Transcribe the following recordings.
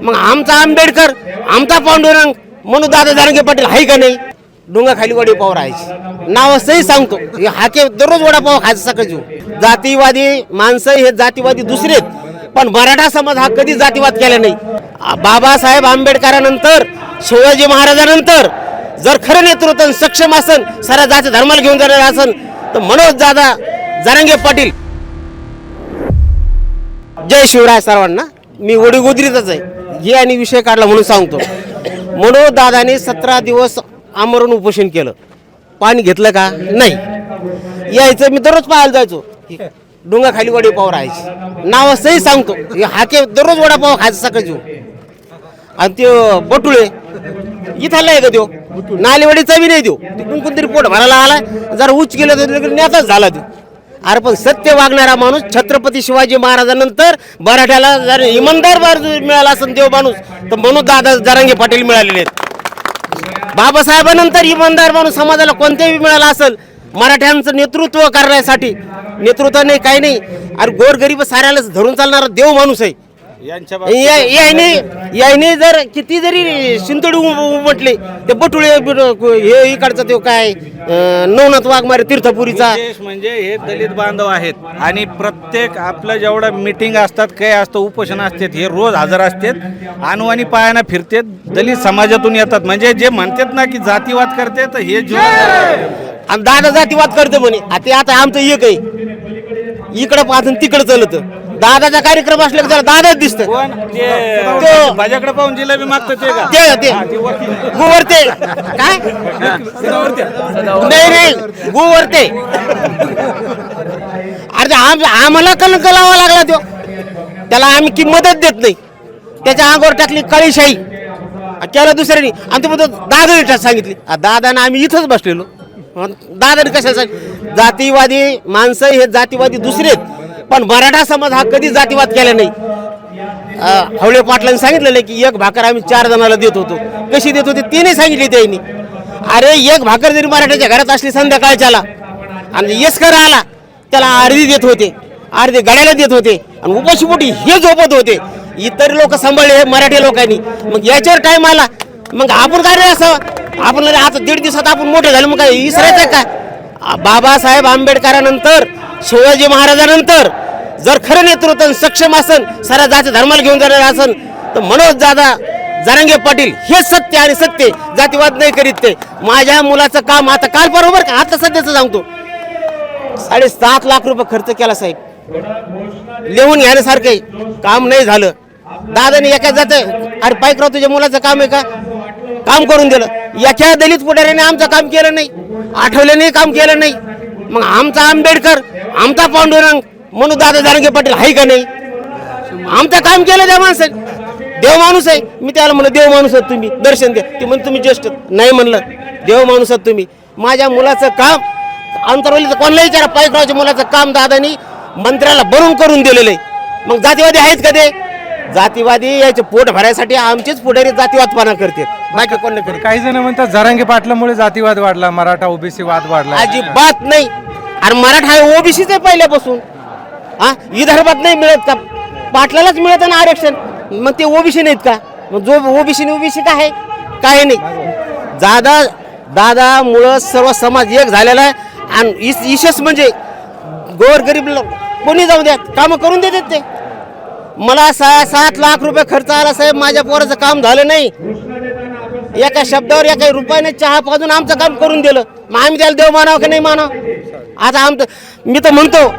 मग आमचा आंबेडकर, आमचा पांडुरंग म्हणून दादा जरांगे पाटील आहे का नाही? डोंगाखाली वडेपाव राहायचे नाव सही सांगतो. हे हाके दररोज वडापाव खायचं सकाळी. जातीवादी माणसं हे जातीवादी दुसरेत, पण मराठा समाज हा कधी जातीवाद केला नाही. बाबासाहेब आंबेडकरांनंतर, शिवाजी महाराजांनंतर जर खरं नेतृत्व सक्षम असन, सारा जाती धर्माला घेऊन जाणार असन, तर मनोज दादा जरांगे पाटील. जय शिवराय सर्वांना. मी वडीगोद्रीतच आहे हे आणि विषय काढला म्हणून सांगतो. मनोज दादाने 17 दिवस आमरण उपोषण केलं. पाणी घेतलं का? नाही. यायचं मी दररोज पाहायला जायचो. डोंगाखाली वडेपाव राहायचे नाव सही सांगतो. हे हाके दररोज वडापाव खायचं सकाळी. आणि ते बटुळे इथं आहे का देऊ नालेवाडीचा बी नाही देऊ. कोणतरी पोट भरायला आला, जरा उच्च गेलं तर नेताच झाला देऊ. अरे पण सत्य वागणारा माणूस छत्रपती शिवाजी महाराजांनंतर मराठ्याला जर इमानदार मिळाला असेल देव माणूस, तर मनोज दादा जरांगे पाटील मिळालेले आहेत. बाबासाहेबांनंतर इमानदार माणूस समाजाला कोणत्याही मिळाला असेल मराठ्यांचं नेतृत्व करण्यासाठी. नेतृत्व नाही काही नाही. अरे गोरगरीब साऱ्याला धरून चालणारा देव माणूस आहे. याने जर किती जरी शिंतोडी उमटले ते बटुळे हे इकडचा तो काय नवनाथ वाघमारे तीर्थपुरीचा म्हणजे हे दलित बांधव आहेत आणि प्रत्येक आपलं जेवढं मीटिंग असतात काही असतं उपोषण असतात हे रोज हजर असतात. आणवानी पायाना फिरतात. दलित समाजातून येतात. म्हणजे जे म्हणतात ना की जातीवाद करते तर हे आणि दादा जातीवाद करते म्हणे. आता आमचं एक आहे इकडं पाहून तिकडं चलत. दादाचा कार्यक्रम असला की त्याला दादाच दिसत. माझ्याकडे पाहून जिलेबी मागतं ते का? ते गुवरते काय नाही गुवरते. अरे आम्हाला कलंक लावा लागला तो. त्याला आम्ही किंमतच देत नाही. त्याच्या अंगावर टाकली काळीशाही केलं दुसऱ्यानी. आणि ते म्हणतो दादा सांगितली. दादाने आम्ही इथंच बसलेलो. दादाने कशाला सांगितलं? जातीवादी माणसं हे जातीवादी दुसरेत, पण मराठा समाज हा कधी जातीवाद केला नाही. हवळे पाटलांनी सांगितलेलं की एक भाकर आम्ही 4 जणांना देत होतो. कशी देत होते ते नाही सांगितले त्यांनी. अरे एक भाकर जरी मराठ्याच्या घरात असली संध्याकाळच्याला आणि येसकर आला त्याला अर्धी देत होते, अर्धी गड्याला देत होते आणि उपाशीपोटी हे झोपत होते. इतर लोक सांभाळले हे मराठी लोकांनी. मग याच्यावर टाइम आला मग आपण काय रे असावं? आपण आता 1.5 दिवसात आपण मोठे झाले मग काय विसरायचं का? बाबासाहेब आंबेडकरांनंतर, शिवाजी महाराजांनंतर जर खरं नेतृत्व सक्षम असन, सारा जाती धर्माला घेऊन जाणार असन, तर मनोज दादा जरांगे पाटील हे सत्य आणि सत्य. जातीवाद नाही करीत ते. माझ्या मुलाचं काम आता काल बरोबर का आता सध्याचं सांगतो 7.5 लाख रुपये खर्च केला साहेब. लिहून घेण्यासारखं काम नाही झालं. दादाने एका जात अरे पायकराव तुझ्या मुलाचं काम आहे का? काम करून दिलं. एका दलित पुढाऱ्याने आमचं काम केलं नाही. आठवल्याने काम केलं नाही. मग आमचा आंबेडकर, आमचा पांडुरंग म्हणून दादा जरांगे पाटील आहे का नाही? आमचं काम केलं त्या माणसाने. देव माणूस आहे. मी त्याला म्हणलं देव माणूस आहात तुम्ही, दर्शन द्या. ते म्हणून तुम्ही ज्येष्ठ नाही म्हणलं, देव माणूस आहात तुम्ही. माझ्या मुलाचं काम अंतरवलीचं कोणाला विचारा, पायकरावच्या मुलाचं काम दादानी मंत्र्याला भरून करून दिलेलं आहे. मग जातीवादी आहेत का ते? जातीवादी याचे पोट भरायसाठी आमचेच पुढारी जातीवादपणा करतात, बाकी कोण नाही. काही जण म्हणतात जरांगे पाटलामुळे जातीवाद वाढला, मराठा ओबीसी वाद वाढला. अजिबात नाही. अरे मराठा आहे ओबीसीच आहे पहिल्यापासून. विदर्भात नाही मिळत का? पाटलालाच मिळत ना आरक्षण. मग ते ओबीसी नाहीत का? मग जो ओबीसी काय आहे? काय नाही. दादामुळं सर्व समाज एक झालेला आहे. आणि विशेष म्हणजे गोरगरीब कोणी जाऊ द्या कामं करून देतात ते. मला 6-7 लाख रुपये खर्च आला साहेब. माझ्या पोराचं काम झालं नाही. एका शब्दावर एका रुपयाने चहा पाजून आमचं काम करून दिलं. मग आम्ही त्याला देव मानावं की नाही मानावं? आता आमचं मी तर म्हणतो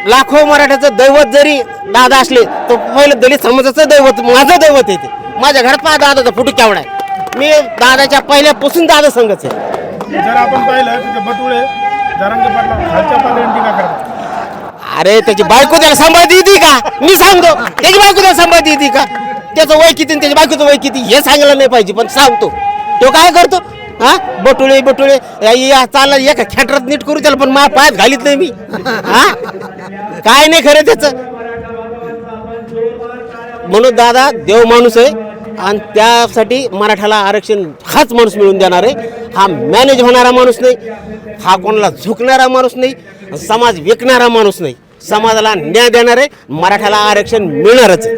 लाखो मराठ्याचं दैवत जरी दादा असले तर पहिलं दलित समाजाचं दैवत माझं दैवत आहे ते. माझ्या घरात पहा दादाचा फोटो केवढा आहे. मी दादाच्या पहिल्यापासून दादा संघच आहे. जर आपण पाहिलं तर बटुळे जरांगे पाटला खालच्या पातळीवर टीका करतात. अरे त्याची बायको त्याला सांभाळती येते का? मी सांगतो त्याची बायको त्याला सांभाळती येते का? त्याचं वय किती त्याच्या बायकोचं वय किती हे सांगायला नाही पाहिजे, पण सांगतो तो काय करतो. बटुळे चालला एका खेटरात नीट करू त्याला, पण मा पायात घालीत नाही मी. काय नाही खरं त्याचं. म्हणून दादा देव माणूस आहे आणि त्यासाठी मराठाला आरक्षण हाच माणूस मिळून देणार आहे. हा मॅनेज होणारा माणूस नाही, हा कोणाला झुकणारा माणूस नाही, समाज विकणारा माणूस नाही. समाजाला न्याय देणार आहे. मराठाला आरक्षण मिळणारच आहे.